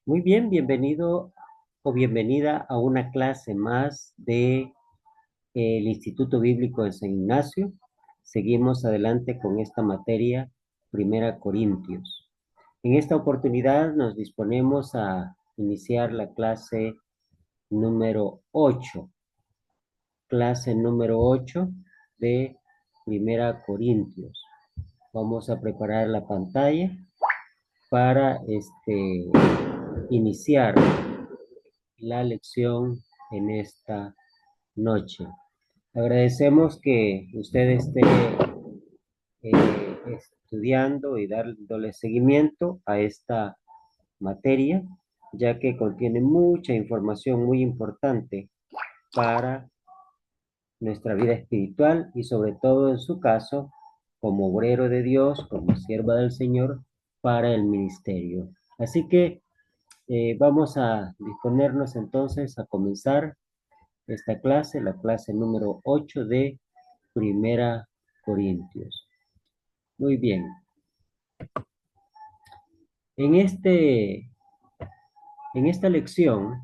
Muy bien, bienvenido o bienvenida a una clase más de el Instituto Bíblico de San Ignacio. Seguimos adelante con esta materia, Primera Corintios. En esta oportunidad nos disponemos a iniciar la clase número 8 de Primera Corintios. Vamos a preparar la pantalla para iniciar la lección en esta noche. Agradecemos que usted esté estudiando y dándole seguimiento a esta materia, ya que contiene mucha información muy importante para nuestra vida espiritual y sobre todo en su caso, como obrero de Dios, como sierva del Señor, para el ministerio. Así que vamos a disponernos entonces a comenzar esta clase, la clase número 8 de Primera Corintios. Muy bien. En en esta lección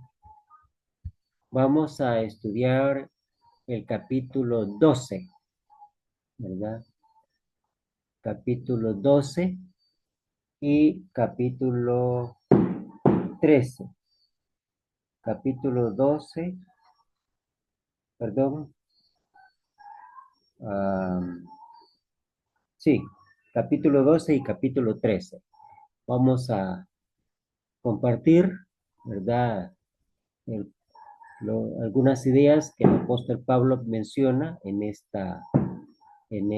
vamos a estudiar el capítulo 12, ¿verdad? Capítulo 12 y capítulo 13. Capítulo 12, perdón, ah, sí, capítulo 12 y capítulo 13. Vamos a compartir, ¿verdad? El algunas ideas que el apóstol Pablo menciona en esta, en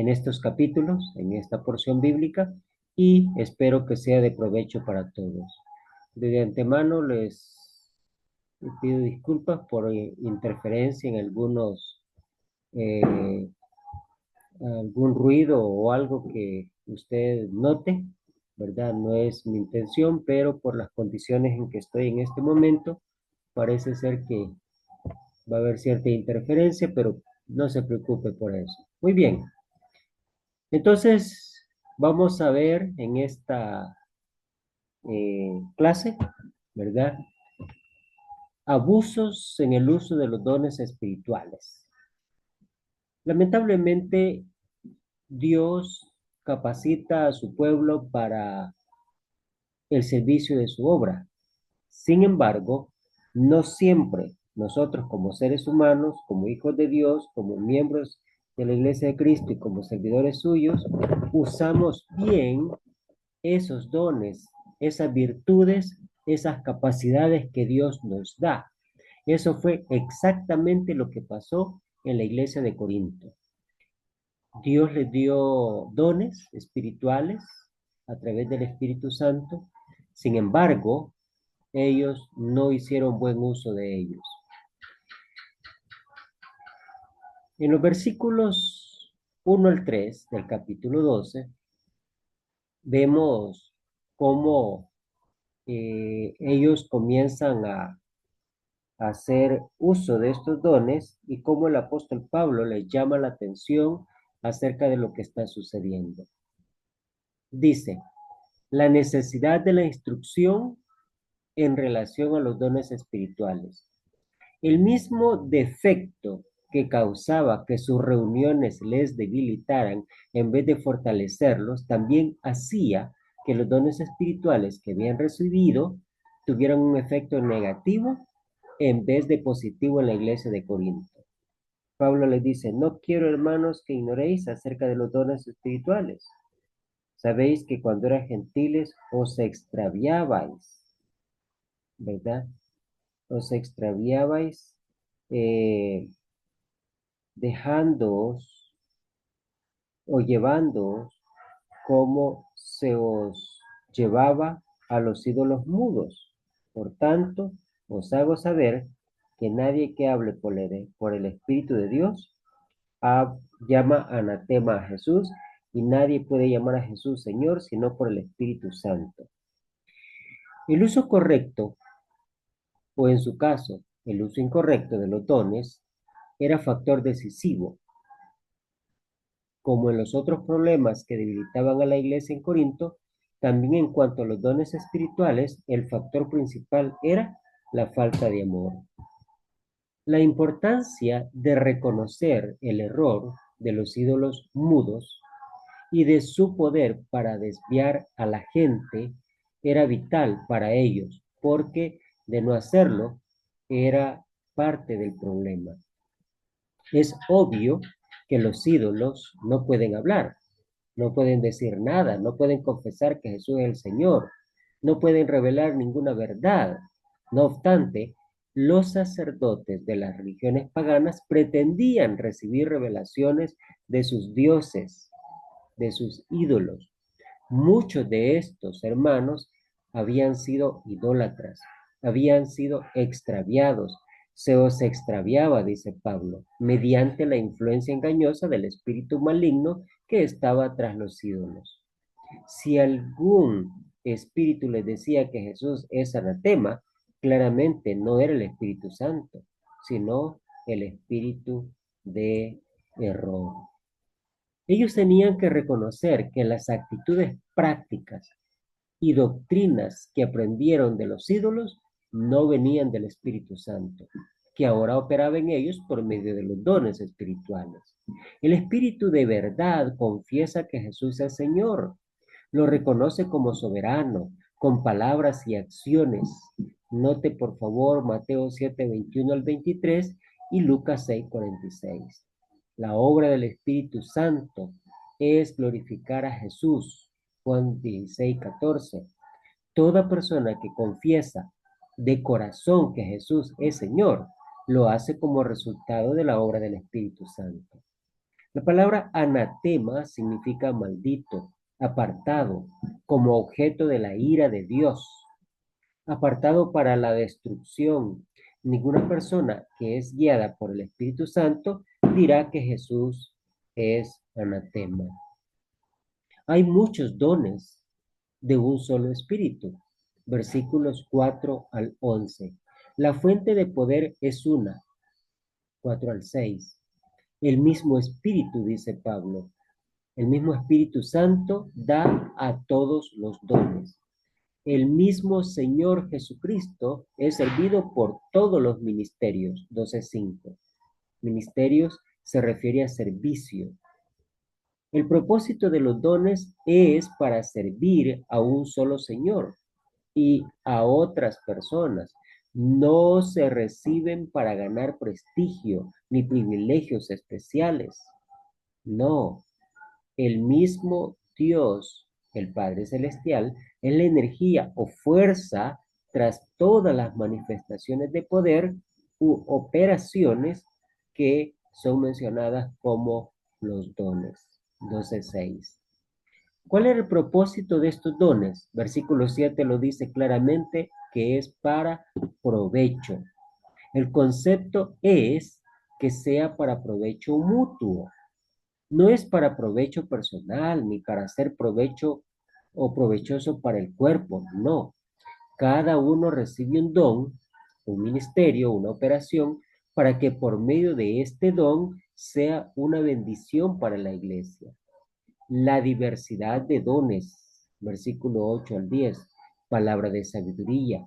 estos capítulos, en esta porción bíblica, y espero que sea de provecho para todos. De antemano les pido disculpas por interferencia en eh, algún ruido o algo que usted note, ¿verdad? No es mi intención, pero por las condiciones en que estoy en este momento, parece ser que va a haber cierta interferencia, pero no se preocupe por eso. Muy bien, entonces vamos a ver en esta clase, ¿verdad? Abusos en el uso de los dones espirituales. Lamentablemente, Dios capacita a su pueblo para el servicio de su obra. Sin embargo, no siempre nosotros como seres humanos, como hijos de Dios, como miembros de la Iglesia de Cristo y como servidores suyos, usamos bien esos dones, esas virtudes, esas capacidades que Dios nos da. Eso fue exactamente lo que pasó en la iglesia de Corinto. Dios les dio dones espirituales a través del Espíritu Santo. Sin embargo, ellos no hicieron buen uso de ellos. En los versículos 1 al 3 del capítulo 12, vemos cómo ellos comienzan a hacer uso de estos dones y cómo el apóstol Pablo les llama la atención acerca de lo que está sucediendo. Dice, la necesidad de la instrucción en relación a los dones espirituales. El mismo defecto que causaba que sus reuniones les debilitaran en vez de fortalecerlos, también hacía que los dones espirituales que habían recibido tuvieran un efecto negativo en vez de positivo en la iglesia de Corinto. Pablo les dice, no quiero hermanos que ignoréis acerca de los dones espirituales. Sabéis que cuando eran gentiles os extraviabais, ¿verdad? Os extraviabais eh, dejándoos o llevándoos como se os llevaba a los ídolos mudos. Por tanto, os hago saber que nadie que hable por el Espíritu de Dios llama anatema a Jesús, y nadie puede llamar a Jesús Señor sino por el Espíritu Santo. El uso correcto, o en su caso, el uso incorrecto de los dones, era factor decisivo. Como en los otros problemas que debilitaban a la iglesia en Corinto, También en cuanto a los dones espirituales, el factor principal era la falta de amor. La importancia de reconocer el error de los ídolos mudos y de su poder para desviar a la gente era vital para ellos, porque de no hacerlo era parte del problema. Es obvio que los ídolos no pueden hablar, no pueden decir nada, no pueden confesar que Jesús es el Señor, no pueden revelar ninguna verdad. No obstante, los sacerdotes de las religiones paganas pretendían recibir revelaciones de sus dioses, de sus ídolos. Muchos de estos hermanos habían sido idólatras, habían sido extraviados. Se os extraviaba, dice Pablo, mediante la influencia engañosa del espíritu maligno que estaba tras los ídolos. Si algún espíritu les decía que Jesús es anatema, claramente no era el Espíritu Santo, sino el espíritu de error. Ellos tenían que reconocer que las actitudes prácticas y doctrinas que aprendieron de los ídolos no venían del Espíritu Santo, que ahora operaba en ellos por medio de los dones espirituales. El Espíritu de verdad confiesa que Jesús es Señor, lo reconoce como soberano, con palabras y acciones. Note por favor Mateo 7, 21 al 23 y Lucas 6, 46. La obra del Espíritu Santo es glorificar a Jesús. Juan 16, 14. Toda persona que confiesa de corazón que Jesús es Señor, lo hace como resultado de la obra del Espíritu Santo. La palabra anatema significa maldito, apartado, como objeto de la ira de Dios, apartado para la destrucción. Ninguna persona que es guiada por el Espíritu Santo dirá que Jesús es anatema. Hay muchos dones de un solo espíritu. Versículos 4 al 11. La fuente de poder es una. 4 al 6. El mismo espíritu, dice Pablo. El mismo Espíritu Santo da a todos los dones. El mismo Señor Jesucristo es servido por todos los ministerios. 12:5. Ministerios se refiere a servicio. El propósito de los dones es para servir a un solo Señor y a otras personas. No se reciben para ganar prestigio ni privilegios especiales. No, el mismo Dios, el Padre Celestial, es la energía o fuerza tras todas las manifestaciones de poder u operaciones que son mencionadas como los dones. 12:6. ¿Cuál era el propósito de estos dones? Versículo 7 lo dice claramente que es para provecho. El concepto es que sea para provecho mutuo. No es para provecho personal ni para hacer provecho o provechoso para el cuerpo, no. Cada uno recibe un don, un ministerio, una operación, para que por medio de este don sea una bendición para la iglesia. La diversidad de dones, versículo 8 al 10, palabra de sabiduría,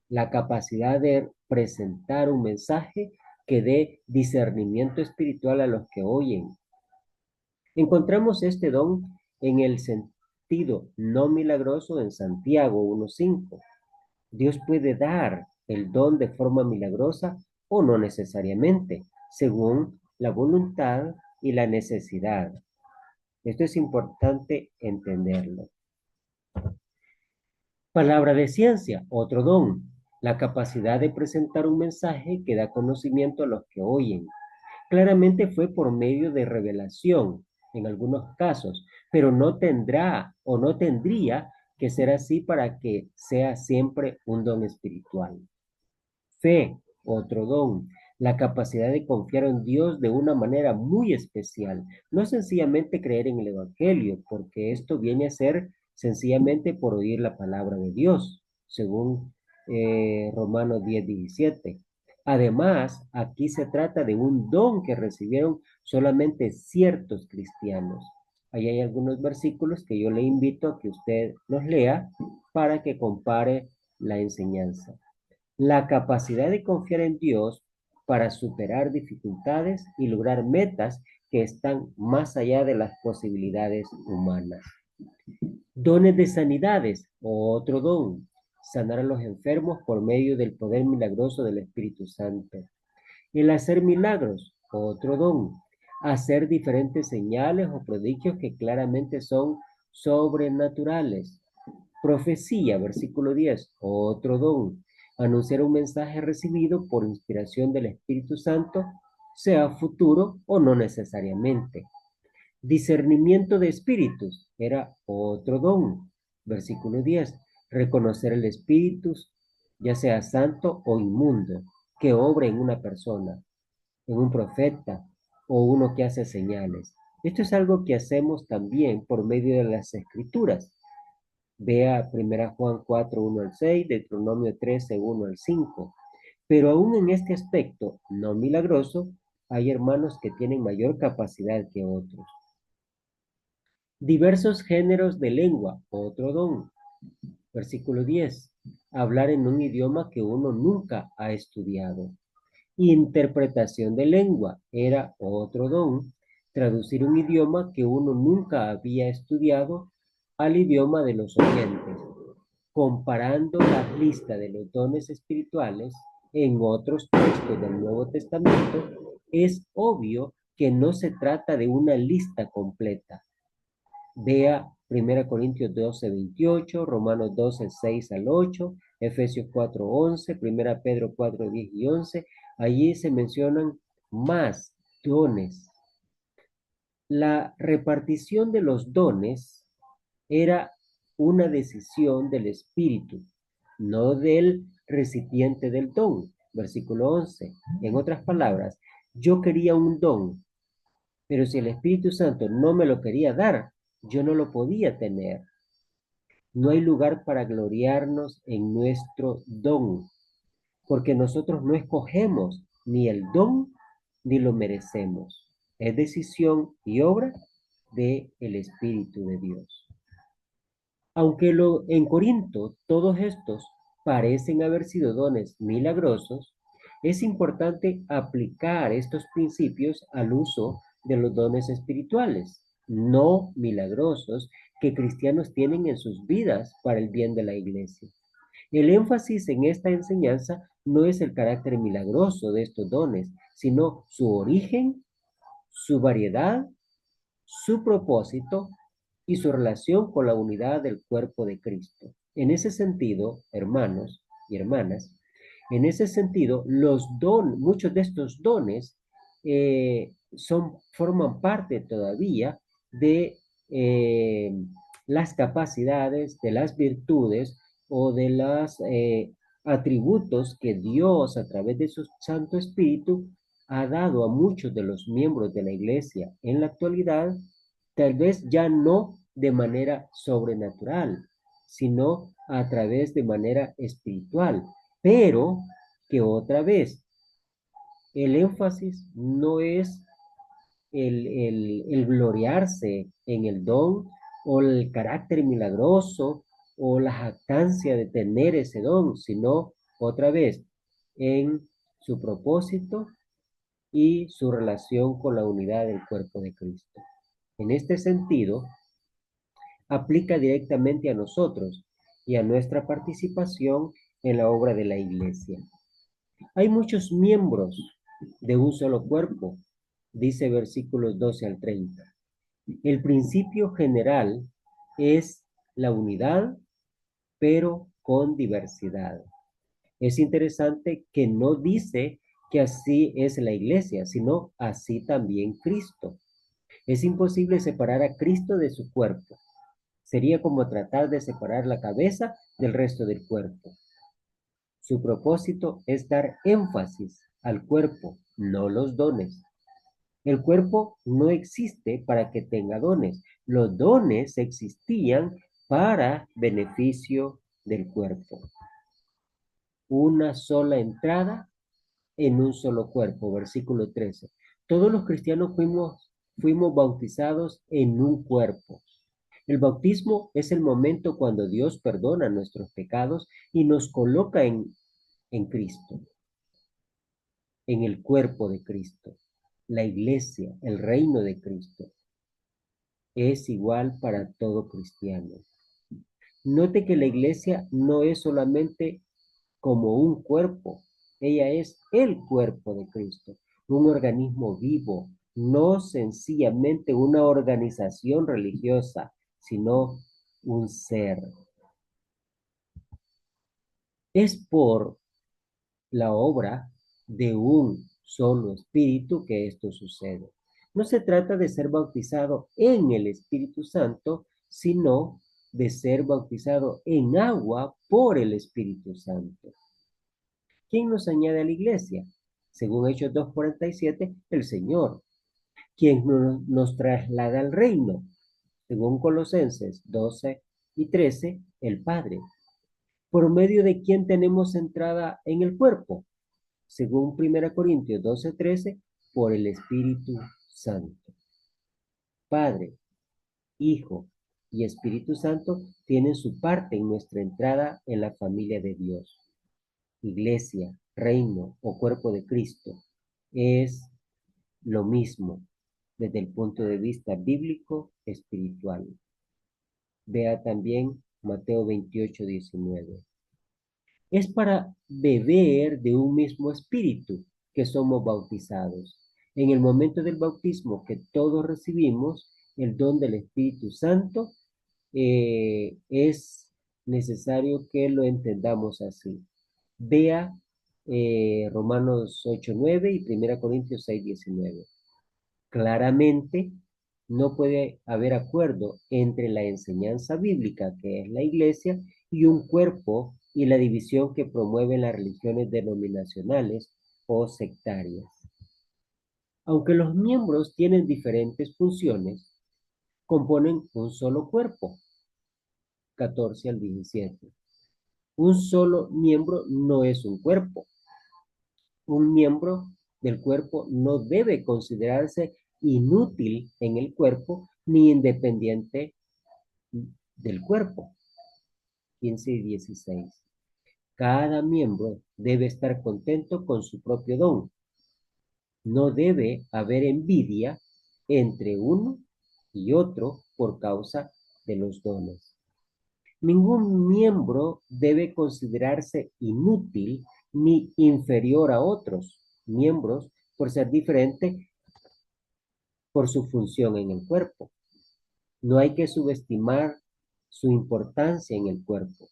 la capacidad de presentar un mensaje que dé discernimiento espiritual a los que oyen. Encontramos este don en el sentido no milagroso en Santiago 1:5. Dios puede dar el don de forma milagrosa o no necesariamente, según la voluntad y la necesidad. Esto es importante entenderlo. Palabra de ciencia, otro don, la capacidad de presentar un mensaje que da conocimiento a los que oyen. Claramente fue por medio de revelación en algunos casos, pero no tendrá o no tendría que ser así para que sea siempre un don espiritual. Fe, otro don, la capacidad de confiar en Dios de una manera muy especial, no sencillamente creer en el Evangelio, porque esto viene a ser sencillamente por oír la palabra de Dios, según Romanos 10:17. Además, aquí se trata de un don que recibieron solamente ciertos cristianos. Ahí hay algunos versículos que yo le invito a que usted los lea para que compare la enseñanza. La capacidad de confiar en Dios para superar dificultades y lograr metas que están más allá de las posibilidades humanas. Dones de sanidades, otro don, sanar a los enfermos por medio del poder milagroso del Espíritu Santo. El hacer milagros, otro don, hacer diferentes señales o prodigios que claramente son sobrenaturales. Profecía, versículo 10, otro don, anunciar un mensaje recibido por inspiración del Espíritu Santo, sea futuro o no necesariamente. Discernimiento de espíritus era otro don. Versículo 10. Reconocer el espíritu, ya sea santo o inmundo, que obra en una persona, en un profeta o uno que hace señales. Esto es algo que hacemos también por medio de las escrituras. Vea 1 Juan 4, 1 al 6, Deuteronomio 13, 1 al 5. Pero aún en este aspecto no milagroso, hay hermanos que tienen mayor capacidad que otros. Diversos géneros de lengua, otro don. Versículo 10. Hablar en un idioma que uno nunca ha estudiado. Interpretación de lengua era otro don. Traducir un idioma que uno nunca había estudiado al idioma de los oyentes. Comparando la lista de los dones espirituales en otros textos del Nuevo Testamento, es obvio que no se trata de una lista completa. Vea 1 Corintios 12, 28, Romanos 12, 6 al 8, Efesios 4, 11, 1 Pedro 4, 10 y 11. Allí se mencionan más dones. La repartición de los dones era una decisión del Espíritu, no del recipiente del don. Versículo 11. En otras palabras, yo quería un don, pero si el Espíritu Santo no me lo quería dar, yo no lo podía tener. No hay lugar para gloriarnos en nuestro don, porque nosotros no escogemos ni el don ni lo merecemos. Es decisión y obra del Espíritu de Dios. Aunque en Corinto todos estos parecen haber sido dones milagrosos, es importante aplicar estos principios al uso de los dones espirituales, no milagrosos, que cristianos tienen en sus vidas para el bien de la iglesia. El énfasis en esta enseñanza no es el carácter milagroso de estos dones, sino su origen, su variedad, su propósito y su relación con la unidad del cuerpo de Cristo. En ese sentido, hermanos y hermanas, en ese sentido, muchos de estos dones forman parte todavía de las capacidades, de las virtudes o de los atributos que Dios a través de su Santo Espíritu ha dado a muchos de los miembros de la iglesia en la actualidad, tal vez ya no de manera sobrenatural, sino a través de manera espiritual, pero que otra vez el énfasis no es el gloriarse en el don o el carácter milagroso o la jactancia de tener ese don, sino otra vez en su propósito y su relación con la unidad del cuerpo de Cristo. En este sentido, aplica directamente a nosotros y a nuestra participación en la obra de la iglesia. Hay muchos miembros de un solo cuerpo, dice versículos 12 al 30. El principio general es la unidad, pero con diversidad. Es interesante que no dice que así es la iglesia, sino así también Cristo. Es imposible separar a Cristo de su cuerpo. Sería como tratar de separar la cabeza del resto del cuerpo. Su propósito es dar énfasis al cuerpo, no los dones. El cuerpo no existe para que tenga dones. Los dones existían para beneficio del cuerpo. Una sola entrada en un solo cuerpo, versículo 13. Todos los cristianos fuimos fuimos bautizados en un cuerpo. El bautismo es el momento cuando Dios perdona nuestros pecados y nos coloca en Cristo, en el cuerpo de Cristo. La iglesia, el reino de Cristo, es igual para todo cristiano. Note que la iglesia no es solamente como un cuerpo, ella es el cuerpo de Cristo, un organismo vivo, no sencillamente una organización religiosa, sino un ser. Es por la obra de un solo espíritu que esto sucede. No se trata de ser bautizado en el Espíritu Santo, sino de ser bautizado en agua por el Espíritu Santo. ¿Quién nos añade a la iglesia? Según Hechos 2:47, el Señor. ¿Quién nos traslada al reino? Según Colosenses 12:13, el Padre. ¿Por medio de quién tenemos entrada en el cuerpo? Según 1 Corintios 12:13, por el Espíritu Santo. Padre, Hijo y Espíritu Santo tienen su parte en nuestra entrada en la familia de Dios. Iglesia, reino o cuerpo de Cristo es lo mismo desde el punto de vista bíblico espiritual. Vea también Mateo 28:19. Es para beber de un mismo espíritu que somos bautizados. En el momento del bautismo que todos recibimos, el don del Espíritu Santo, es necesario que lo entendamos así. Vea Romanos 8:9 y 1 Corintios 6:19. Claramente, no puede haber acuerdo entre la enseñanza bíblica, que es la iglesia, y un cuerpo y la división que promueven las religiones denominacionales o sectarias. Aunque los miembros tienen diferentes funciones, componen un solo cuerpo. 14 al 17. Un solo miembro no es un cuerpo. Un miembro del cuerpo no debe considerarse inútil en el cuerpo ni independiente del cuerpo. 15 y 16. Cada miembro debe estar contento con su propio don. No debe haber envidia entre uno y otro por causa de los dones. Ningún miembro debe considerarse inútil ni inferior a otros miembros por ser diferente por su función en el cuerpo. No hay que subestimar su importancia en el cuerpo.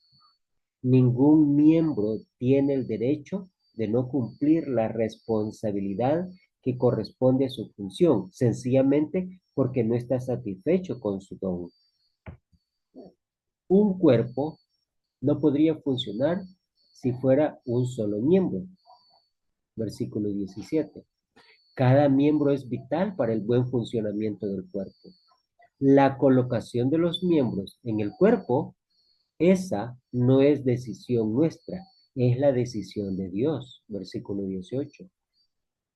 Ningún miembro tiene el derecho de no cumplir la responsabilidad que corresponde a su función, sencillamente porque no está satisfecho con su don. Un cuerpo no podría funcionar si fuera un solo miembro. Versículo 17. Cada miembro es vital para el buen funcionamiento del cuerpo. La colocación de los miembros en el cuerpo, esa no es decisión nuestra, es la decisión de Dios. Versículo 18.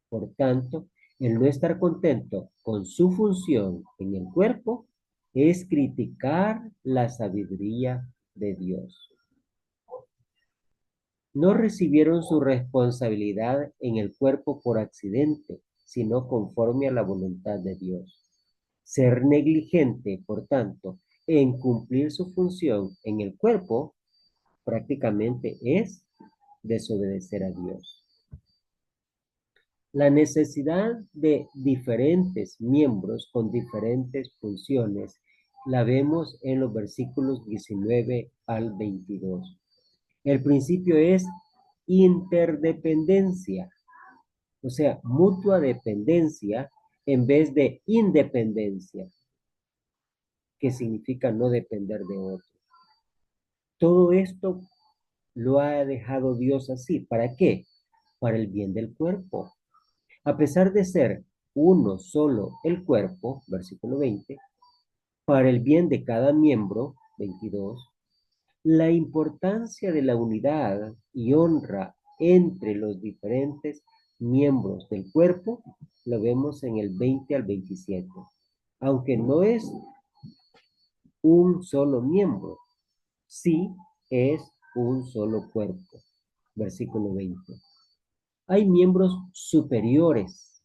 Por tanto, el no estar contento con su función en el cuerpo es criticar la sabiduría de Dios. No recibieron su responsabilidad en el cuerpo por accidente, sino conforme a la voluntad de Dios. Ser negligente, por tanto, en cumplir su función en el cuerpo, prácticamente es desobedecer a Dios. La necesidad de diferentes miembros con diferentes funciones la vemos en los versículos 19 al 22. El principio es interdependencia, o sea, mutua dependencia en vez de independencia, que significa no depender de otro. Todo esto lo ha dejado Dios así. ¿Para qué? Para el bien del cuerpo. A pesar de ser uno solo el cuerpo, versículo 20, para el bien de cada miembro, 22, la importancia de la unidad y honra entre los diferentes miembros del cuerpo, lo vemos en el 20 al 27. Aunque no es un solo miembro, sí es un solo cuerpo. Versículo 20. Hay miembros superiores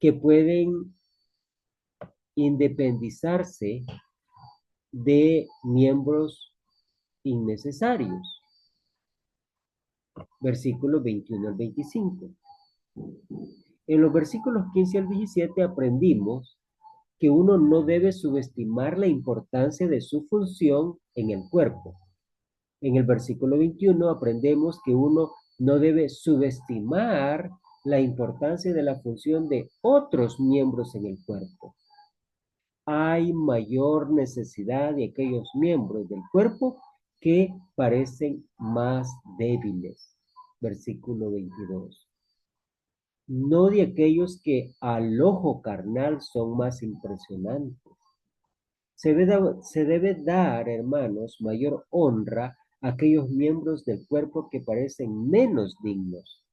que pueden independizarse de miembros innecesarios. Versículos 21 al 25. En los versículos 15 al 17 aprendimos que uno no debe subestimar la importancia de su función en el cuerpo. En el versículo 21 aprendemos que uno no debe subestimar la importancia de la función de otros miembros en el cuerpo. Hay mayor necesidad de aquellos miembros del cuerpo que parecen más débiles. Versículo 22. No de aquellos que al ojo carnal son más impresionantes. Se debe dar, hermanos, mayor honra a aquellos miembros del cuerpo que parecen menos dignos.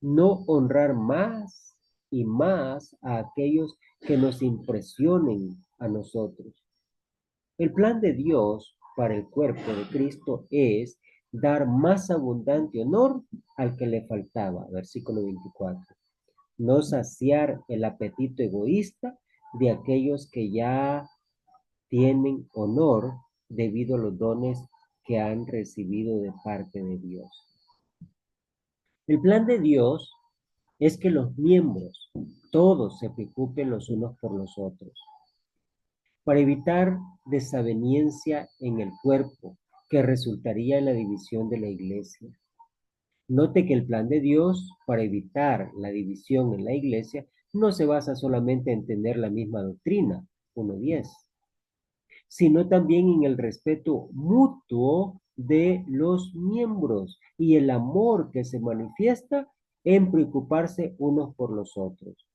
No honrar más y más a aquellos que nos impresionen a nosotros. El plan de Dios para el cuerpo de Cristo es dar más abundante honor al que le faltaba. Versículo 24. No saciar el apetito egoísta de aquellos que ya tienen honor debido a los dones que han recibido de parte de Dios. El plan de Dios es que los miembros, todos se preocupen los unos por los otros, para evitar desaveniencia en el cuerpo que resultaría en la división de la iglesia. Note que el plan de Dios para evitar la división en la iglesia no se basa solamente en tener la misma doctrina, 1:10, sino también en el respeto mutuo de los miembros y el amor que se manifiesta en preocuparse unos por los otros.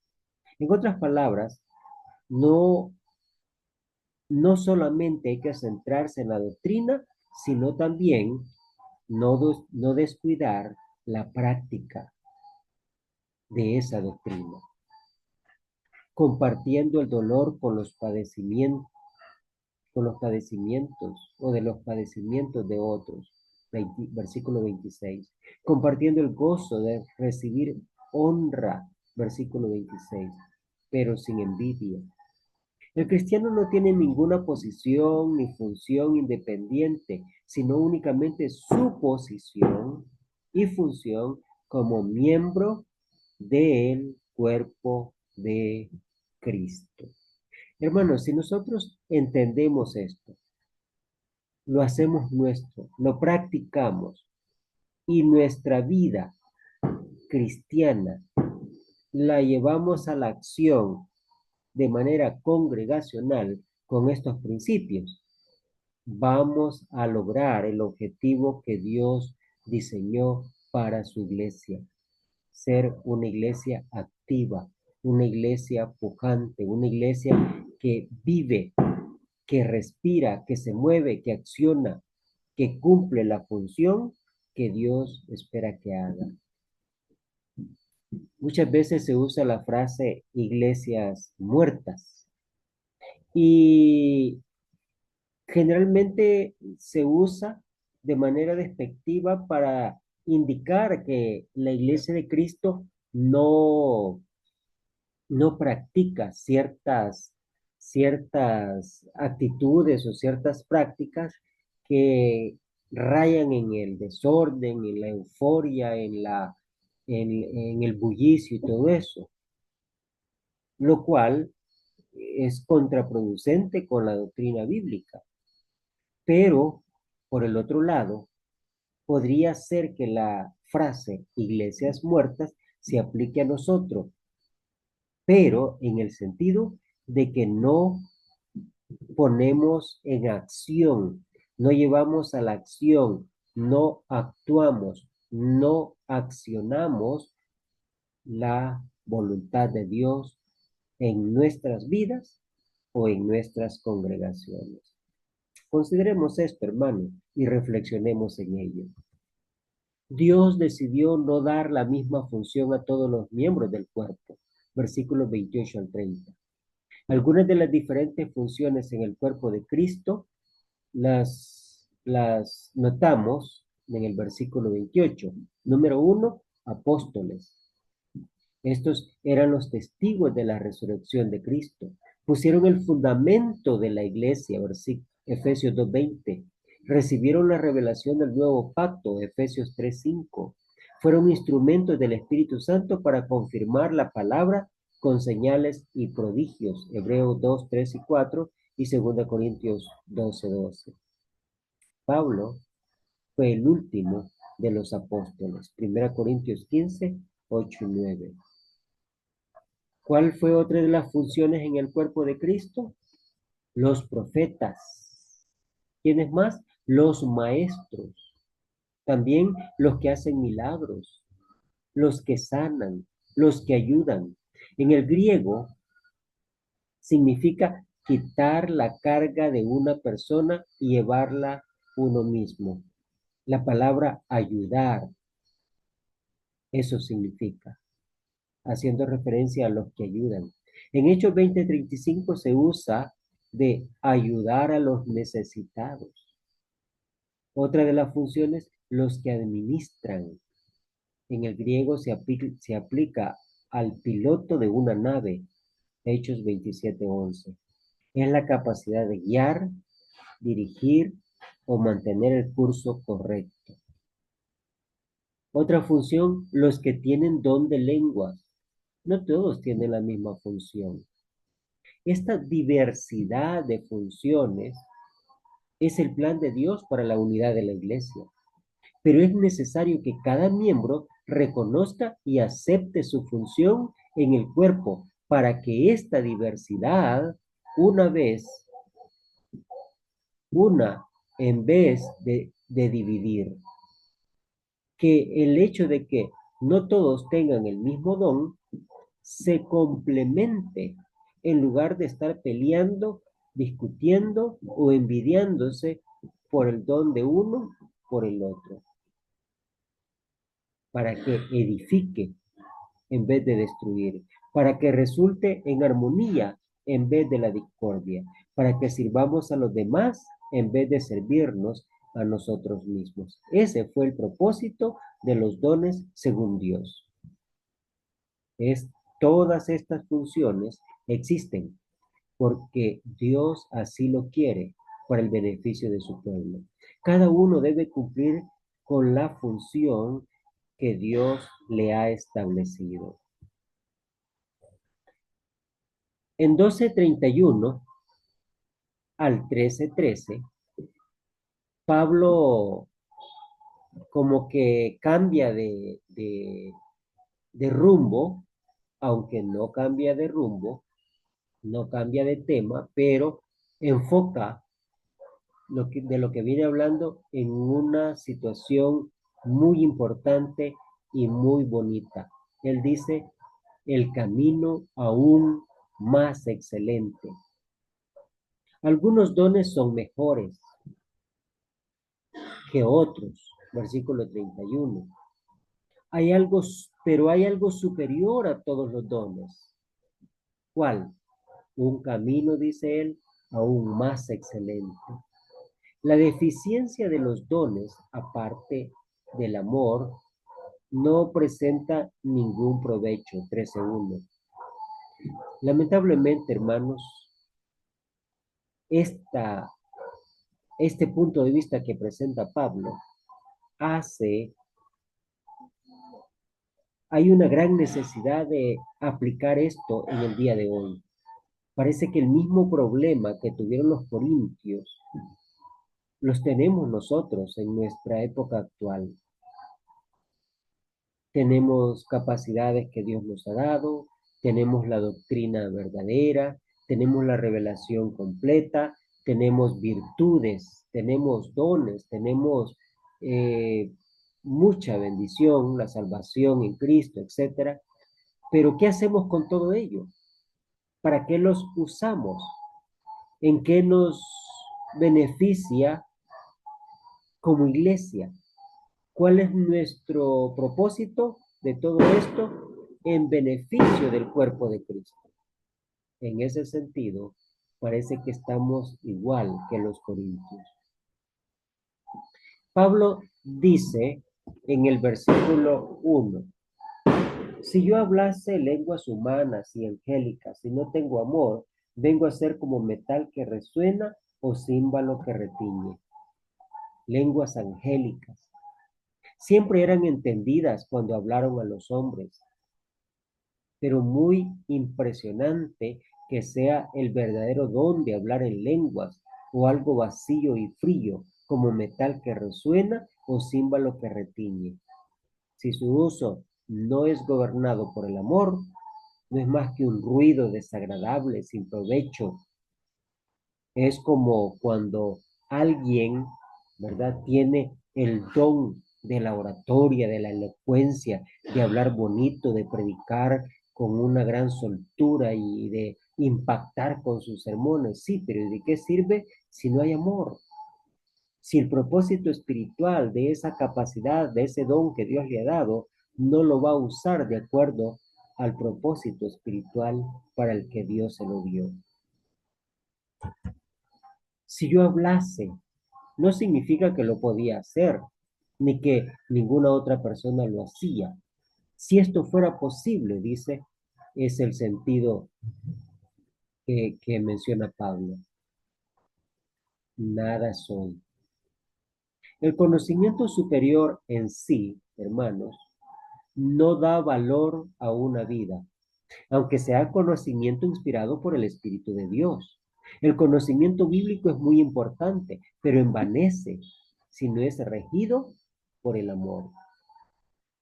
En otras palabras, no, no solamente hay que centrarse en la doctrina, sino también no descuidar la práctica de esa doctrina, compartiendo el dolor con los padecimientos o de los padecimientos de otros. Versículo 26. Compartiendo el gozo de recibir honra. Versículo 26. Pero sin envidia. El cristiano no tiene ninguna posición ni función independiente, sino únicamente su posición y función como miembro del cuerpo de Cristo. Hermanos, si nosotros entendemos esto, lo hacemos nuestro, lo practicamos y nuestra vida cristiana la llevamos a la acción de manera congregacional con estos principios, vamos a lograr el objetivo que Dios diseñó para su iglesia, ser una iglesia activa, una iglesia pujante, una iglesia que vive, que respira, que se mueve, que acciona, que cumple la función que Dios espera que haga. Muchas veces se usa la frase iglesias muertas y generalmente se usa de manera despectiva para indicar que la iglesia de Cristo no practica ciertas actitudes o ciertas prácticas que rayan en el desorden, en la euforia, en el bullicio y todo eso, lo cual es contraproducente con la doctrina bíblica. Pero, por el otro lado, podría ser que la frase iglesias muertas se aplique a nosotros, pero en el sentido de que no ponemos en acción, no llevamos a la acción, no actuamos, no accionamos la voluntad de Dios en nuestras vidas o en nuestras congregaciones. Consideremos esto, hermano, y reflexionemos en ello. Dios decidió no dar la misma función a todos los miembros del cuerpo. Versículos 28 al 30. Algunas de las diferentes funciones en el cuerpo de Cristo las notamos en el versículo 28. Número 1, apóstoles. Estos eran los testigos de la resurrección de Cristo. Pusieron el fundamento de la iglesia, Efesios 2:20. Recibieron la revelación del nuevo pacto, Efesios 3:5. Fueron instrumentos del Espíritu Santo para confirmar la palabra con señales y prodigios, Hebreos 2:3 y 4 y 2 Corintios 12:12. Pablo fue el último de los apóstoles, 1 Corintios 15, 8 y 9. ¿Cuál fue otra de las funciones en el cuerpo de Cristo? Los profetas. ¿Quiénes más? Los maestros. También los que hacen milagros, los que sanan, los que ayudan. En el griego significa quitar la carga de una persona y llevarla uno mismo. La palabra ayudar, eso significa, haciendo referencia a los que ayudan. En Hechos 20:35 se usa de ayudar a los necesitados. Otra de las funciones, los que administran. En el griego se aplica al piloto de una nave. Hechos 27:11. Es la capacidad de guiar, dirigir o mantener el curso correcto. Otra función, los que tienen don de lenguas. No todos tienen la misma función. Esta diversidad de funciones es el plan de Dios para la unidad de la iglesia, pero es necesario que cada miembro reconozca y acepte su función en el cuerpo para que esta diversidad, una vez, una en vez de dividir, que el hecho de que no todos tengan el mismo don se complemente en lugar de estar peleando, discutiendo o envidiándose por el don de uno por el otro, para que edifique en vez de destruir, para que resulte en armonía en vez de la discordia, para que sirvamos a los demás en vez de servirnos a nosotros mismos. Ese fue el propósito de los dones según Dios. Todas estas funciones existen porque Dios así lo quiere para el beneficio de su pueblo. Cada uno debe cumplir con la función que Dios le ha establecido. En 12:31 al 13:13, Pablo como que cambia de rumbo, aunque no cambia de rumbo, no cambia de tema, pero enfoca de lo que viene hablando en una situación muy importante y muy bonita. Él dice, el camino aún más excelente. Algunos dones son mejores que otros. Versículo 31. Pero hay algo superior a todos los dones. ¿Cuál? Un camino, dice él, aún más excelente. La deficiencia de los dones, aparte del amor, no presenta ningún provecho. 13:1. Lamentablemente, hermanos, este punto de vista que presenta Pablo hay una gran necesidad de aplicar esto en el día de hoy. Parece que el mismo problema que tuvieron los corintios los tenemos nosotros en nuestra época actual. Tenemos capacidades que Dios nos ha dado, tenemos la doctrina verdadera, tenemos la revelación completa, tenemos virtudes, tenemos dones, tenemos mucha bendición, la salvación en Cristo, etcétera. Pero ¿qué hacemos con todo ello? ¿Para qué los usamos? ¿En qué nos beneficia como iglesia? ¿Cuál es nuestro propósito de todo esto? En beneficio del cuerpo de Cristo. En ese sentido, parece que estamos igual que los corintios. Pablo dice en el versículo 1, si yo hablase lenguas humanas y angélicas y no tengo amor, vengo a ser como metal que resuena o címbalo que retiñe. Lenguas angélicas. Siempre eran entendidas cuando hablaron a los hombres, pero muy impresionante que sea el verdadero don de hablar en lenguas o algo vacío y frío, como metal que resuena o címbalo que retiñe. Si su uso no es gobernado por el amor, no es más que un ruido desagradable, sin provecho. Es como cuando alguien, ¿verdad?, tiene el don de la oratoria, de la elocuencia, de hablar bonito, de predicar con una gran soltura y de impactar con sus sermones. Sí, pero ¿de qué sirve si no hay amor? Si el propósito espiritual de esa capacidad, de ese don que Dios le ha dado, no lo va a usar de acuerdo al propósito espiritual para el que Dios se lo dio. Si yo hablase, no significa que lo podía hacer, ni que ninguna otra persona lo hacía. Si esto fuera posible, dice, es el sentido que menciona Pablo. Nada soy. El conocimiento superior en sí, hermanos, no da valor a una vida, aunque sea conocimiento inspirado por el Espíritu de Dios. El conocimiento bíblico es muy importante, pero envanece si no es regido por el amor.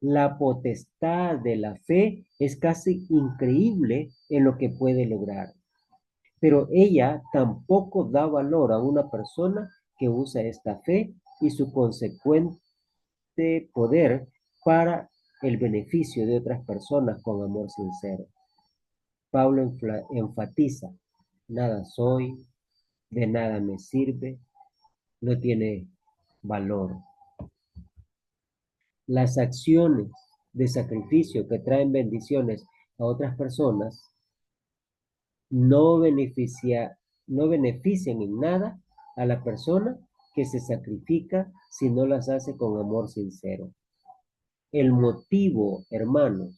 La potestad de la fe es casi increíble en lo que puede lograr, pero ella tampoco da valor a una persona que usa esta fe y su consecuente poder para el beneficio de otras personas con amor sincero. Pablo enfatiza, nada soy, de nada me sirve, no tiene valor. Las acciones de sacrificio que traen bendiciones a otras personas no no benefician en nada a la persona que se sacrifica si no las hace con amor sincero. El motivo, hermanos,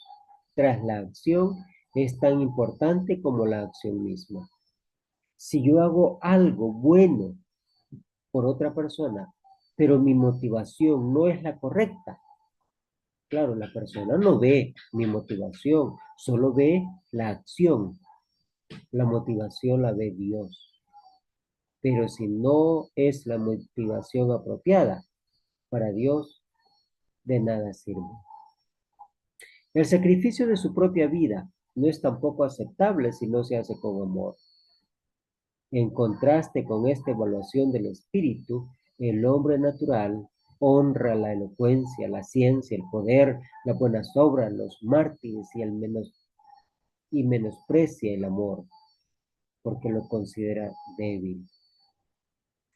tras la acción es tan importante como la acción misma. Si yo hago algo bueno por otra persona, pero mi motivación no es la correcta, claro, la persona no ve mi motivación, solo ve la acción. La motivación la ve Dios. Pero si no es la motivación apropiada para Dios, de nada sirve. El sacrificio de su propia vida no es tampoco aceptable si no se hace con amor. En contraste con esta evaluación del espíritu, el hombre natural honra la elocuencia, la ciencia, el poder, las buenas obras, los mártires y menosprecia el amor porque lo considera débil.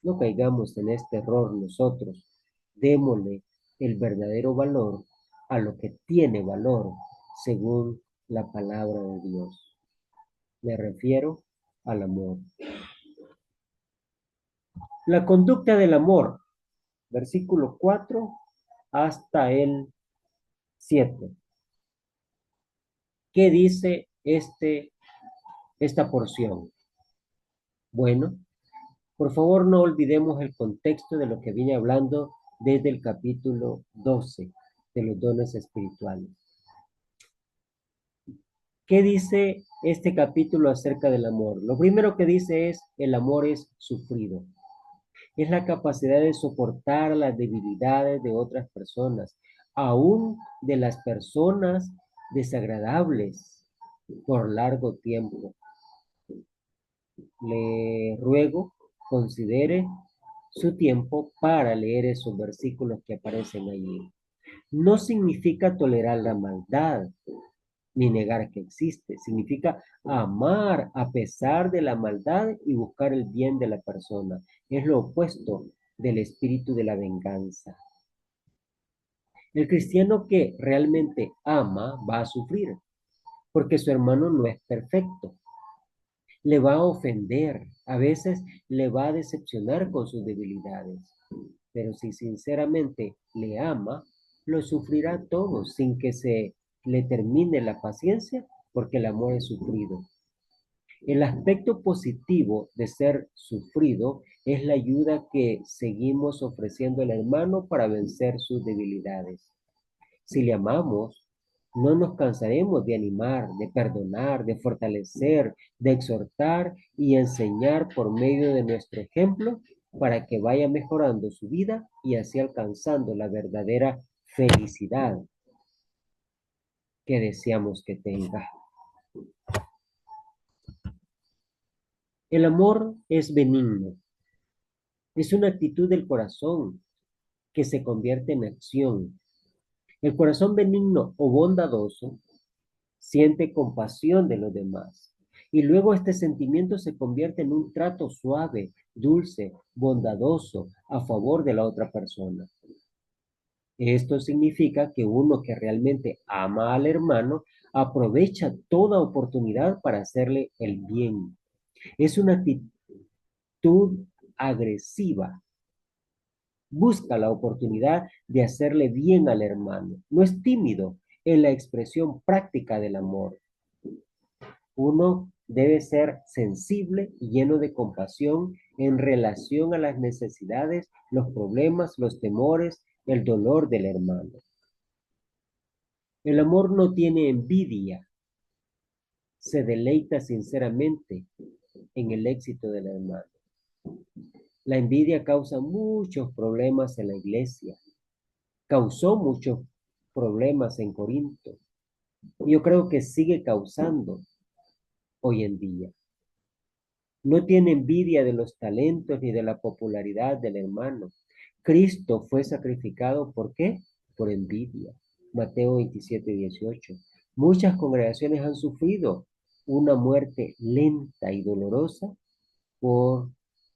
No caigamos en este error nosotros. Démosle el verdadero valor a lo que tiene valor según la palabra de Dios. Me refiero al amor. La conducta del amor, versículo 4 hasta el 7. ¿Qué dice esta porción? Bueno, por favor no olvidemos el contexto de lo que viene hablando desde el capítulo 12 de los dones espirituales. ¿Qué dice este capítulo acerca del amor? Lo primero que dice es, el amor es sufrido. Es la capacidad de soportar las debilidades de otras personas, aún de las personas desagradables por largo tiempo. Le ruego, considere su tiempo para leer esos versículos que aparecen allí. No significa tolerar la maldad, ni negar que existe. Significa amar a pesar de la maldad y buscar el bien de la persona. Es lo opuesto del espíritu de la venganza. El cristiano que realmente ama va a sufrir, porque su hermano no es perfecto. Le va a ofender, a veces le va a decepcionar con sus debilidades, pero si sinceramente le ama, lo sufrirá todo sin que se le termine la paciencia, porque el amor es sufrido. El aspecto positivo de ser sufrido es la ayuda que seguimos ofreciendo al hermano para vencer sus debilidades. Si le amamos, no nos cansaremos de animar, de perdonar, de fortalecer, de exhortar y enseñar por medio de nuestro ejemplo para que vaya mejorando su vida y así alcanzando la verdadera felicidad que deseamos que tenga. El amor es benigno, es una actitud del corazón que se convierte en acción. El corazón benigno o bondadoso siente compasión de los demás. Y luego este sentimiento se convierte en un trato suave, dulce, bondadoso a favor de la otra persona. Esto significa que uno que realmente ama al hermano aprovecha toda oportunidad para hacerle el bien. Es una actitud agresiva. Busca la oportunidad de hacerle bien al hermano. No es tímido en la expresión práctica del amor. Uno debe ser sensible y lleno de compasión en relación a las necesidades, los problemas, los temores, el dolor del hermano. El amor no tiene envidia, se deleita sinceramente en el éxito del hermano. La envidia causa muchos problemas en la iglesia, causó muchos problemas en Corinto. Yo creo que sigue causando hoy en día. No tiene envidia de los talentos ni de la popularidad del hermano. Cristo fue sacrificado, ¿por qué? Por envidia. Mateo 27:18. Muchas congregaciones han sufrido una muerte lenta y dolorosa por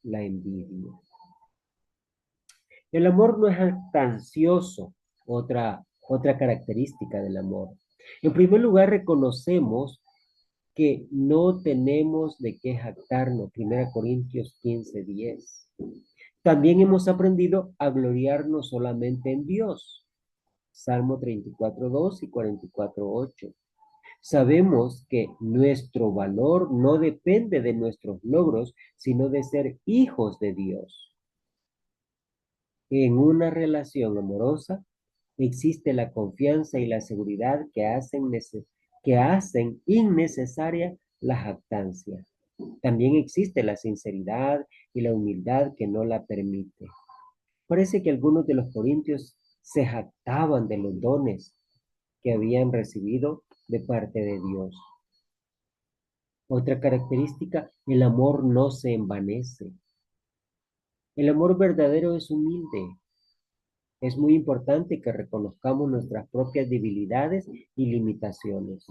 la envidia. El amor no es ansioso, otra característica del amor. En primer lugar, reconocemos que no tenemos de qué jactarnos. 1 Corintios 15:10. También hemos aprendido a gloriarnos solamente en Dios. Salmo 34:2 y 44:8. Sabemos que nuestro valor no depende de nuestros logros, sino de ser hijos de Dios. En una relación amorosa existe la confianza y la seguridad que hacen innecesaria la jactancia. También existe la sinceridad y la humildad que no la permite. Parece que algunos de los corintios se jactaban de los dones que habían recibido de parte de Dios. Otra característica, el amor no se envanece. El amor verdadero es humilde. Es muy importante que reconozcamos nuestras propias debilidades y limitaciones.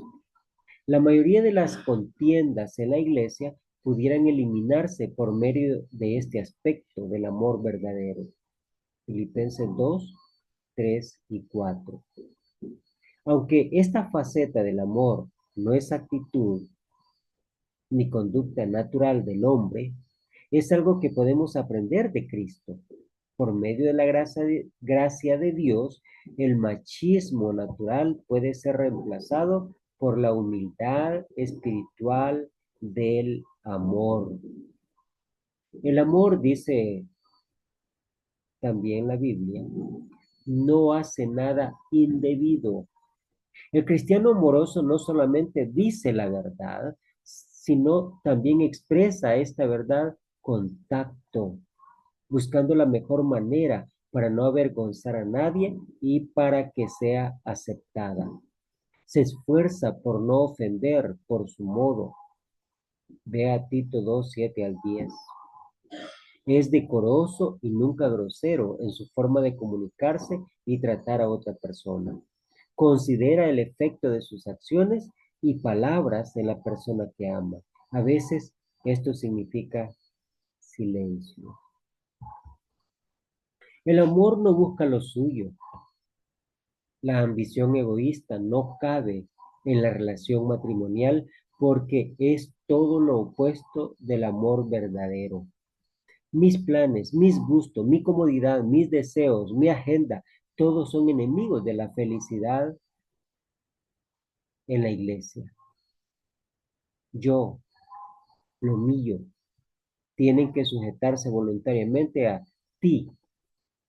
La mayoría de las contiendas en la iglesia pudieran eliminarse por medio de este aspecto del amor verdadero. Filipenses 2, 3 y 4. Aunque esta faceta del amor no es actitud ni conducta natural del hombre, es algo que podemos aprender de Cristo. Por medio de la gracia de Dios, el machismo natural puede ser reemplazado por la humildad espiritual del amor. El amor, dice también la Biblia, no hace nada indebido. El cristiano amoroso no solamente dice la verdad, sino también expresa esta verdad con tacto, buscando la mejor manera para no avergonzar a nadie y para que sea aceptada. Se esfuerza por no ofender por su modo. Ve a Tito 2, 7 al 10. Es decoroso y nunca grosero en su forma de comunicarse y tratar a otra persona. Considera el efecto de sus acciones y palabras en la persona que ama. A veces esto significa silencio. El amor no busca lo suyo, La ambición egoísta no cabe en la relación matrimonial porque es todo lo opuesto del amor verdadero. Mis planes, mis gustos, mi comodidad, mis deseos, mi agenda, todos son enemigos de la felicidad en la iglesia. Yo, lo mío, tienen que sujetarse voluntariamente a ti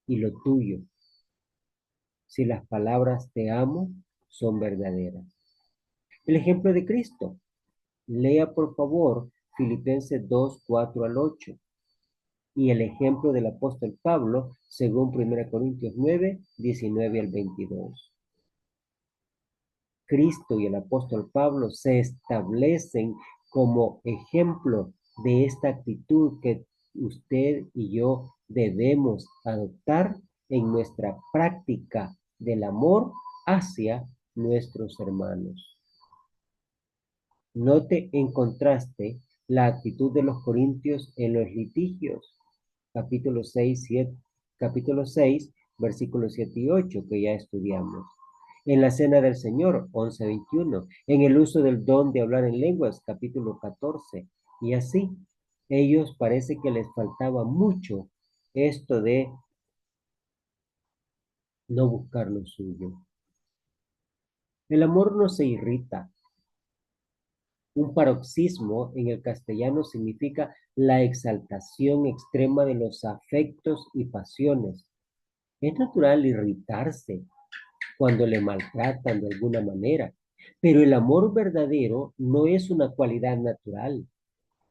y lo tuyo, si las palabras te amo son verdaderas. El ejemplo de Cristo. Lea por favor Filipenses 2, 4 al 8. Y el ejemplo del apóstol Pablo, según 1 Corintios 9, 19 al 22. Cristo y el apóstol Pablo se establecen como ejemplo de esta actitud que usted y yo debemos adoptar en nuestra práctica del amor hacia nuestros hermanos. Note en contraste la actitud de los corintios en los litigios, capítulo 6, 7, capítulo 6, versículos 7 y 8, que ya estudiamos. En la cena del Señor, 11:21. En el uso del don de hablar en lenguas, capítulo 14. Y así, ellos parece que les faltaba mucho esto de no buscar lo suyo. El amor no se irrita. Un paroxismo en el castellano significa la exaltación extrema de los afectos y pasiones. Es natural irritarse cuando le maltratan de alguna manera, pero el amor verdadero no es una cualidad natural,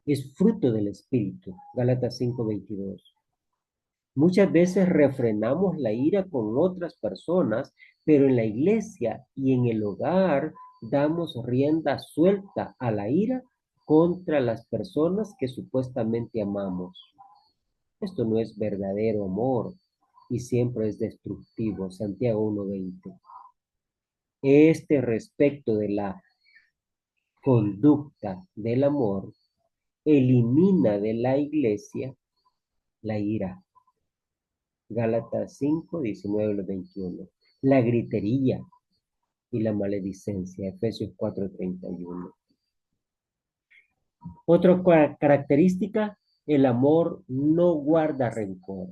es fruto del Espíritu. Gálatas 5:22. Muchas veces refrenamos la ira con otras personas, pero en la iglesia y en el hogar damos rienda suelta a la ira contra las personas que supuestamente amamos. Esto no es verdadero amor y siempre es destructivo. Santiago 1:20. Este respecto de la conducta del amor elimina de la iglesia la ira. Gálatas 5, 19 al 21. La gritería y la maledicencia. Efesios 4:31. Otra característica, el amor no guarda rencor.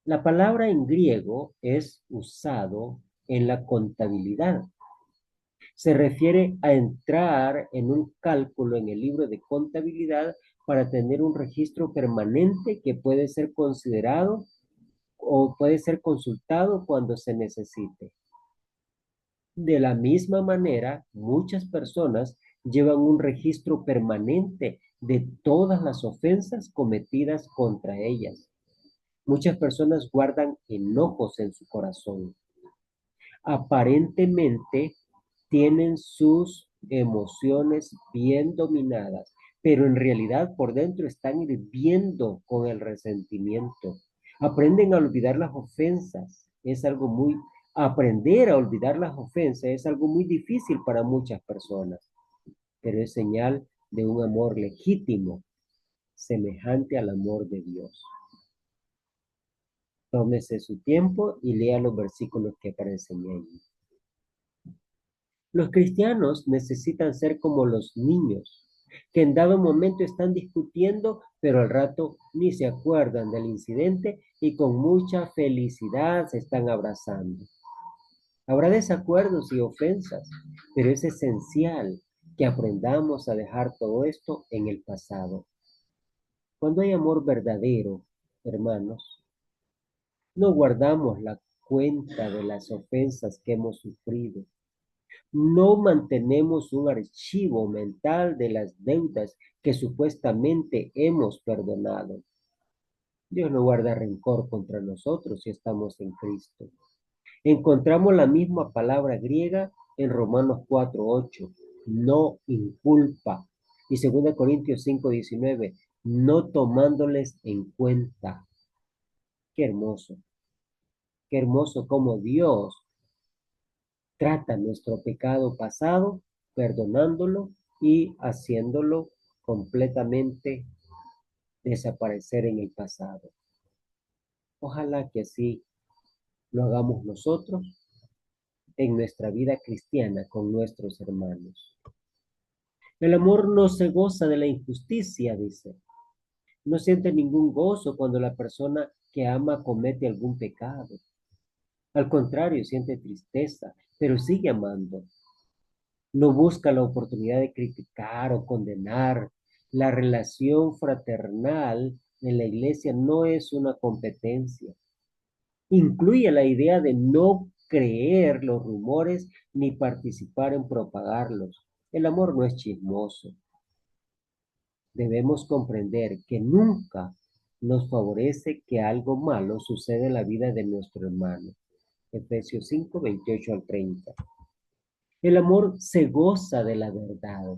La palabra en griego es usado en la contabilidad. Se refiere a entrar en un cálculo en el libro de contabilidad para tener un registro permanente que puede ser considerado o puede ser consultado cuando se necesite. De la misma manera, muchas personas llevan un registro permanente de todas las ofensas cometidas contra ellas. Muchas personas guardan enojos en su corazón. Aparentemente tienen sus emociones bien dominadas, pero en realidad por dentro están hirviendo con el resentimiento. Aprenden a olvidar las ofensas. Aprender a olvidar las ofensas es algo muy difícil para muchas personas, pero es señal de un amor legítimo, semejante al amor de Dios. Tómese su tiempo y lea los versículos que aparecen ahí. Los cristianos necesitan ser como los niños, que en dado momento están discutiendo, pero al rato ni se acuerdan del incidente y con mucha felicidad se están abrazando. Habrá desacuerdos y ofensas, pero es esencial que aprendamos a dejar todo esto en el pasado. Cuando hay amor verdadero, hermanos, no guardamos la cuenta de las ofensas que hemos sufrido. No mantenemos un archivo mental de las deudas que supuestamente hemos perdonado. Dios no guarda rencor contra nosotros si estamos en Cristo. Encontramos la misma palabra griega en Romanos 4:8, no inculpa. Y 2 Corintios 5:19, no tomándoles en cuenta. Qué hermoso como Dios trata nuestro pecado pasado, perdonándolo y haciéndolo completamente desaparecer en el pasado. Ojalá que así lo hagamos nosotros en nuestra vida cristiana con nuestros hermanos. El amor no se goza de la injusticia, dice. No siente ningún gozo cuando la persona que ama comete algún pecado. Al contrario, siente tristeza, pero sigue amando. No busca la oportunidad de criticar o condenar. La relación fraternal en la iglesia no es una competencia. Incluye la idea de no creer los rumores ni participar en propagarlos. El amor no es chismoso. Debemos comprender que nunca nos favorece que algo malo suceda en la vida de nuestro hermano. Efesios 5, 28 al 30. El amor se goza de la verdad.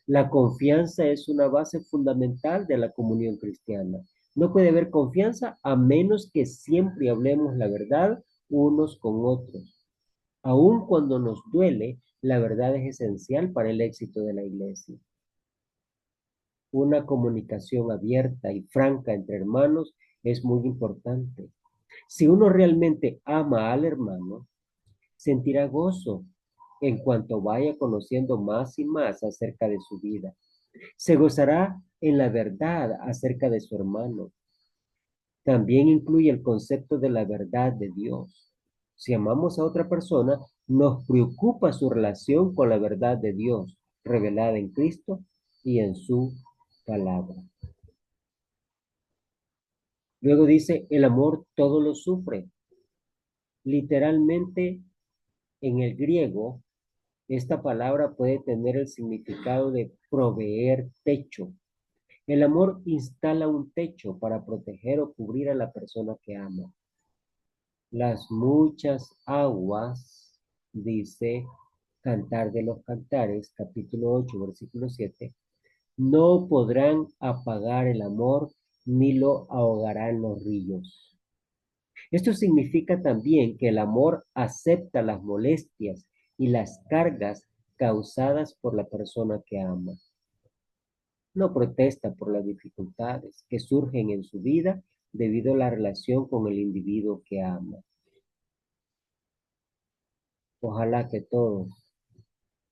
La confianza es una base fundamental de la comunión cristiana. No puede haber confianza a menos que siempre hablemos la verdad unos con otros. Aun cuando nos duele, la verdad es esencial para el éxito de la iglesia. Una comunicación abierta y franca entre hermanos es muy importante. Si uno realmente ama al hermano, sentirá gozo en cuanto vaya conociendo más y más acerca de su vida. Se gozará en la verdad acerca de su hermano. También incluye el concepto de la verdad de Dios. Si amamos a otra persona, nos preocupa su relación con la verdad de Dios, revelada en Cristo y en su palabra. Luego dice, el amor todo lo sufre. Literalmente, en el griego, esta palabra puede tener el significado de proveer techo. El amor instala un techo para proteger o cubrir a la persona que ama. Las muchas aguas, dice Cantar de los Cantares, capítulo 8, versículo 7, no podrán apagar el amor ni lo ahogarán los ríos. Esto significa también que el amor acepta las molestias y las cargas causadas por la persona que ama. No protesta por las dificultades que surgen en su vida debido a la relación con el individuo que ama. Ojalá que todos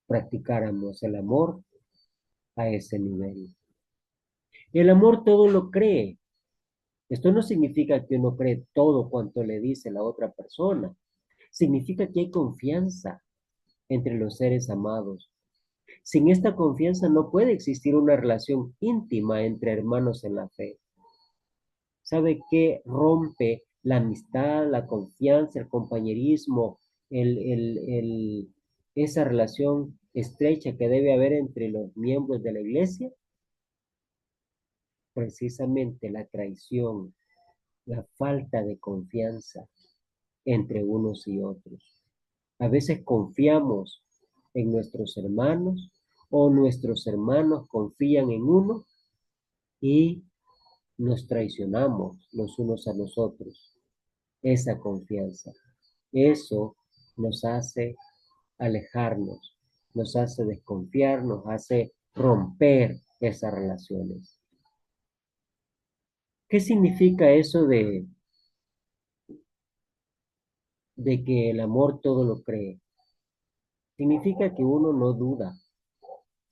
practicáramos el amor a ese nivel. El amor todo lo cree. Esto no significa que uno cree todo cuanto le dice la otra persona. Significa que hay confianza entre los seres amados. Sin esta confianza no puede existir una relación íntima entre hermanos en la fe. ¿Sabe qué rompe la amistad, la confianza, el compañerismo, esa relación estrecha que debe haber entre los miembros de la iglesia? Precisamente la traición, la falta de confianza entre unos y otros. A veces confiamos en nuestros hermanos o nuestros hermanos confían en uno y nos traicionamos los unos a los otros. Esa confianza. Eso nos hace alejarnos, nos hace desconfiar, nos hace romper esas relaciones. ¿Qué significa eso de que el amor todo lo cree? Significa que uno no duda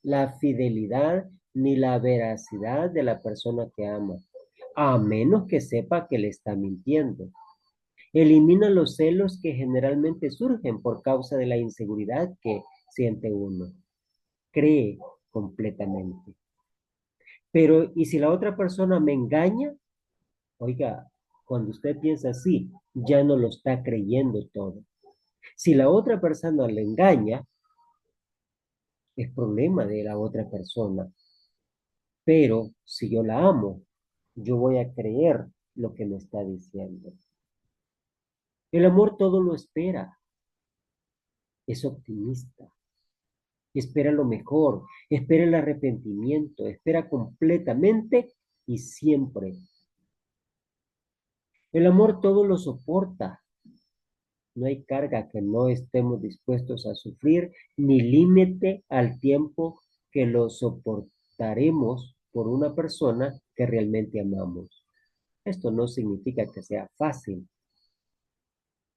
la fidelidad ni la veracidad de la persona que ama, a menos que sepa que le está mintiendo. Elimina los celos que generalmente surgen por causa de la inseguridad que siente uno. Cree completamente. Pero, ¿y si la otra persona me engaña? Oiga, cuando usted piensa así, ya no lo está creyendo todo. Si la otra persona le engaña, es problema de la otra persona. Pero si yo la amo, yo voy a creer lo que me está diciendo. El amor todo lo espera, es optimista, espera lo mejor, espera el arrepentimiento, espera completamente y siempre. El amor todo lo soporta. No hay carga que no estemos dispuestos a sufrir, ni límite al tiempo que lo soportaremos por una persona que realmente amamos. Esto no significa que sea fácil,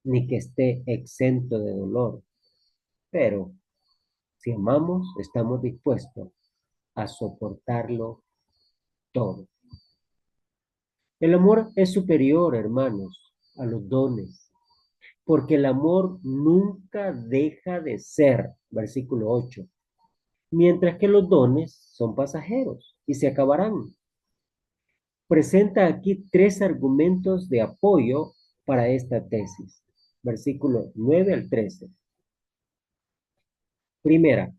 ni que esté exento de dolor. pero si amamos, estamos dispuestos a soportarlo todo. El amor es superior, hermanos, a los dones, porque el amor nunca deja de ser, versículo 8, mientras que los dones son pasajeros y se acabarán. Presenta aquí tres argumentos de apoyo para esta tesis, versículo 9 al 13. Primera,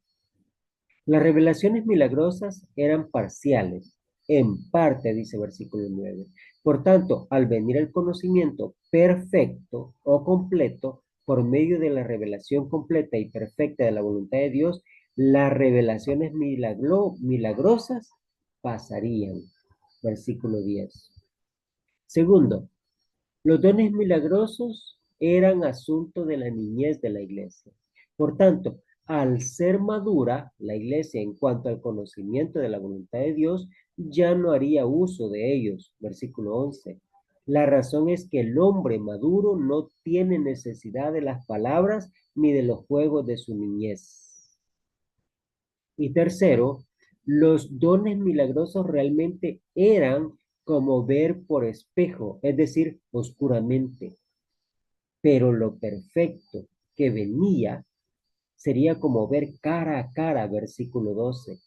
las revelaciones milagrosas eran parciales, en parte, dice versículo 9. Por tanto, al venir el conocimiento perfecto o completo por medio de la revelación completa y perfecta de la voluntad de Dios, las revelaciones milagrosas pasarían. Versículo 10. Segundo, los dones milagrosos eran asunto de la niñez de la iglesia. Por tanto, al ser madura la iglesia en cuanto al conocimiento de la voluntad de Dios, ya no haría uso de ellos. Versículo 11. La razón es que el hombre maduro no tiene necesidad de las palabras ni de los juegos de su niñez. Y tercero, los dones milagrosos realmente eran como ver por espejo, es decir, oscuramente. Pero lo perfecto que venía sería como ver cara a cara, versículo 12.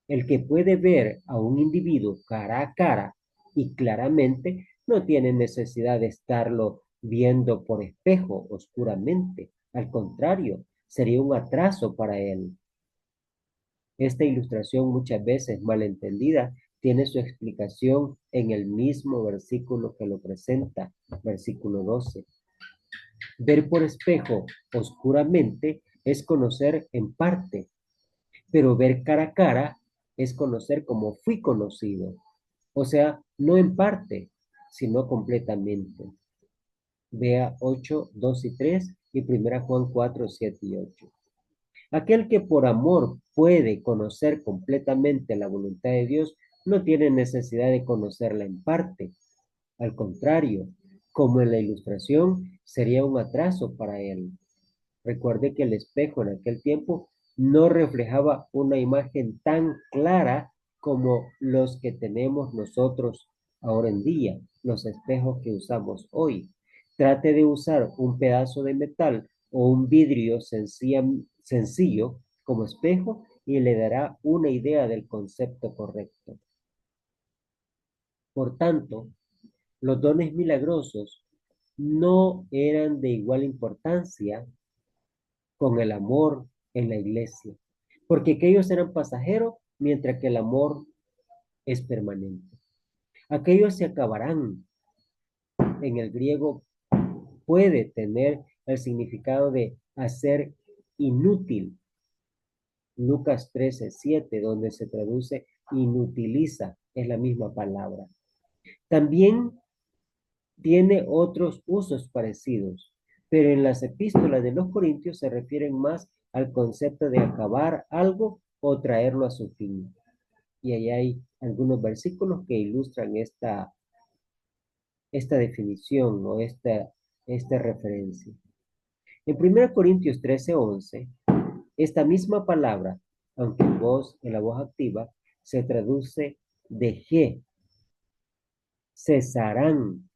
El que puede ver a un individuo cara a cara y claramente no tiene necesidad de estarlo viendo por espejo oscuramente. Al contrario, sería un atraso para él. Esta ilustración, muchas veces malentendida, tiene su explicación en el mismo versículo que lo presenta, versículo 12. Ver por espejo oscuramente es conocer en parte, pero ver cara a cara es conocer como fui conocido. O sea, no en parte, sino completamente. Vea 8, 2 y 3 y 1 Juan 4, 7 y 8. Aquel que por amor puede conocer completamente la voluntad de Dios no tiene necesidad de conocerla en parte. Al contrario, como en la ilustración, sería un atraso para él. Recuerde que el espejo en aquel tiempo no reflejaba una imagen tan clara como los que tenemos nosotros ahora en día, los espejos que usamos hoy. Trate de usar un pedazo de metal o un vidrio sencillo como espejo y le dará una idea del concepto correcto. Por tanto, los dones milagrosos no eran de igual importancia con el amor en la iglesia, porque aquellos eran pasajeros, mientras que el amor es permanente. Aquellos se acabarán. En el griego puede tener el significado de hacer inútil. Lucas 13:7, donde se traduce inutiliza, es la misma palabra. También tiene otros usos parecidos, pero en las epístolas de los Corintios se refieren más al concepto de acabar algo o traerlo a su fin. Y ahí hay algunos versículos que ilustran esta definición o esta referencia. En 1 Corintios 13:11, esta misma palabra, aunque en la voz activa, se traduce de G, cesarán.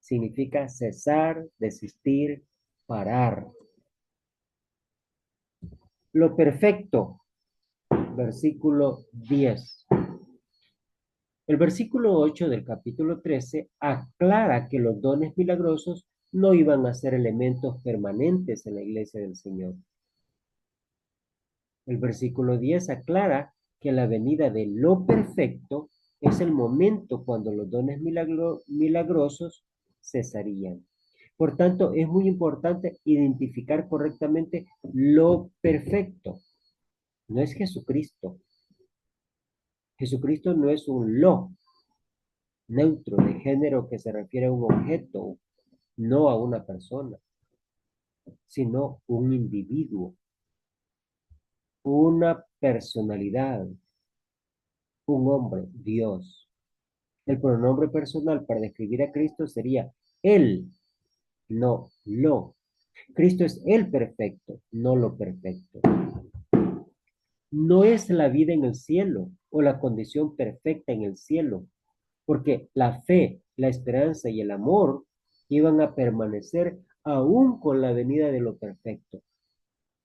Significa cesar, desistir, parar. Lo perfecto, versículo 10. El versículo 8 del capítulo 13 aclara que los dones milagrosos no iban a ser elementos permanentes en la iglesia del Señor. El versículo 10 aclara que la venida de lo perfecto es el momento cuando los dones milagrosos cesarían. Por tanto, es muy importante identificar correctamente lo perfecto. No es Jesucristo. Jesucristo no es un lo neutro de género que se refiere a un objeto, no a una persona, sino un individuo, una personalidad, un hombre, Dios. El pronombre personal para describir a Cristo sería él, no lo. Cristo es el perfecto, no lo perfecto. No es la vida en el cielo o la condición perfecta en el cielo, porque la fe, la esperanza y el amor iban a permanecer aún con la venida de lo perfecto.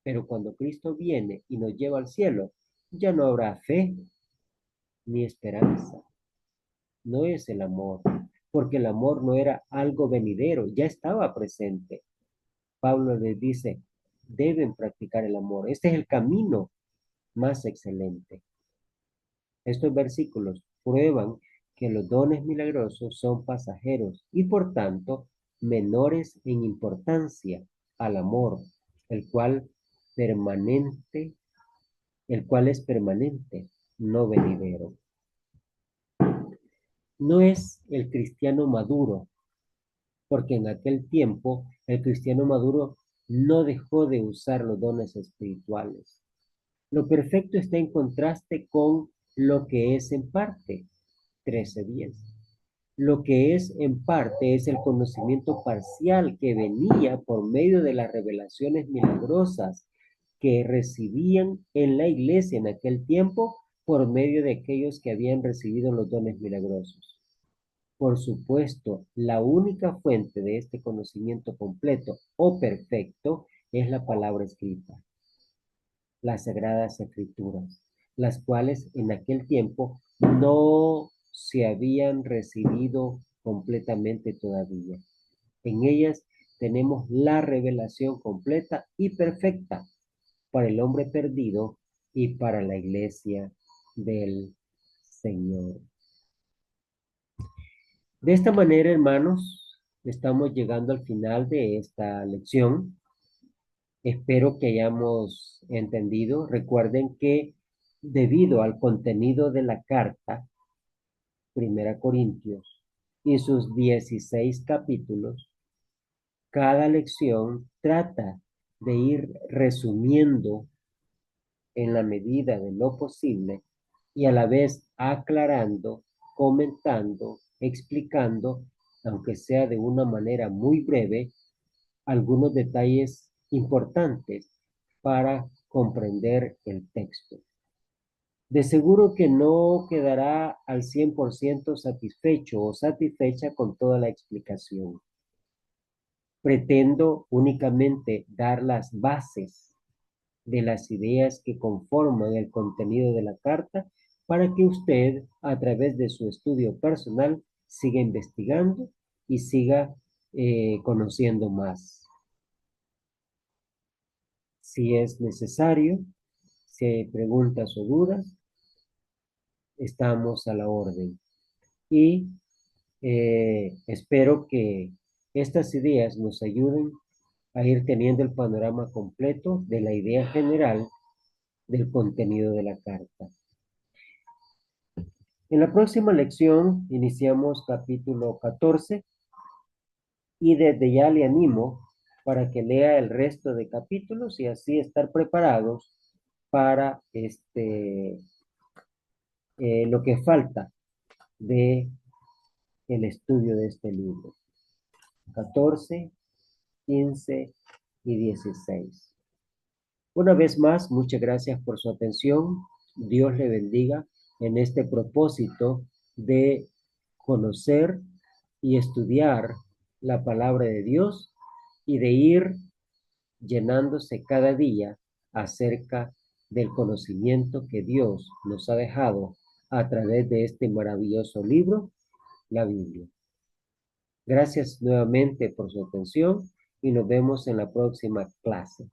Pero cuando Cristo viene y nos lleva al cielo, ya no habrá fe ni esperanza. No es el amor, porque el amor no era algo venidero, ya estaba presente. Pablo les dice, deben practicar el amor. Este es el camino más excelente. Estos versículos prueban que los dones milagrosos son pasajeros y por tanto menores en importancia al amor, el cual permanente, el cual es permanente, no venidero. No es el cristiano maduro, porque en aquel tiempo el cristiano maduro no dejó de usar los dones espirituales. Lo perfecto está en contraste con lo que es en parte. 13:10. Lo que es en parte es el conocimiento parcial que venía por medio de las revelaciones milagrosas que recibían en la iglesia en aquel tiempo por medio de aquellos que habían recibido los dones milagrosos. Por supuesto, la única fuente de este conocimiento completo o perfecto es la palabra escrita, las sagradas escrituras, las cuales en aquel tiempo no se habían recibido completamente todavía. En ellas tenemos la revelación completa y perfecta para el hombre perdido y para la iglesia del Señor. De esta manera, hermanos, estamos llegando al final de esta lección. Espero que hayamos entendido. Recuerden que debido al contenido de la carta, Primera Corintios, y sus 16 capítulos, cada lección trata de ir resumiendo en la medida de lo posible y a la vez aclarando, comentando, explicando, aunque sea de una manera muy breve, algunos detalles importantes para comprender el texto. De seguro que no quedará al 100% satisfecho o satisfecha con toda la explicación. Pretendo únicamente dar las bases de las ideas que conforman el contenido de la carta para que usted, a través de su estudio personal, siga investigando y siga conociendo más. Si es necesario, si hay preguntas o dudas, estamos a la orden. Y espero que estas ideas nos ayuden a ir teniendo el panorama completo de la idea general del contenido de la carta. En la próxima lección iniciamos capítulo 14 y desde ya le animo para que lea el resto de capítulos y así estar preparados para lo que falta de el estudio de este libro. 14, 15 y 16. Una vez más, muchas gracias por su atención. Dios le bendiga en este propósito de conocer y estudiar la palabra de Dios y de ir llenándose cada día acerca del conocimiento que Dios nos ha dejado a través de este maravilloso libro, la Biblia. Gracias nuevamente por su atención y nos vemos en la próxima clase.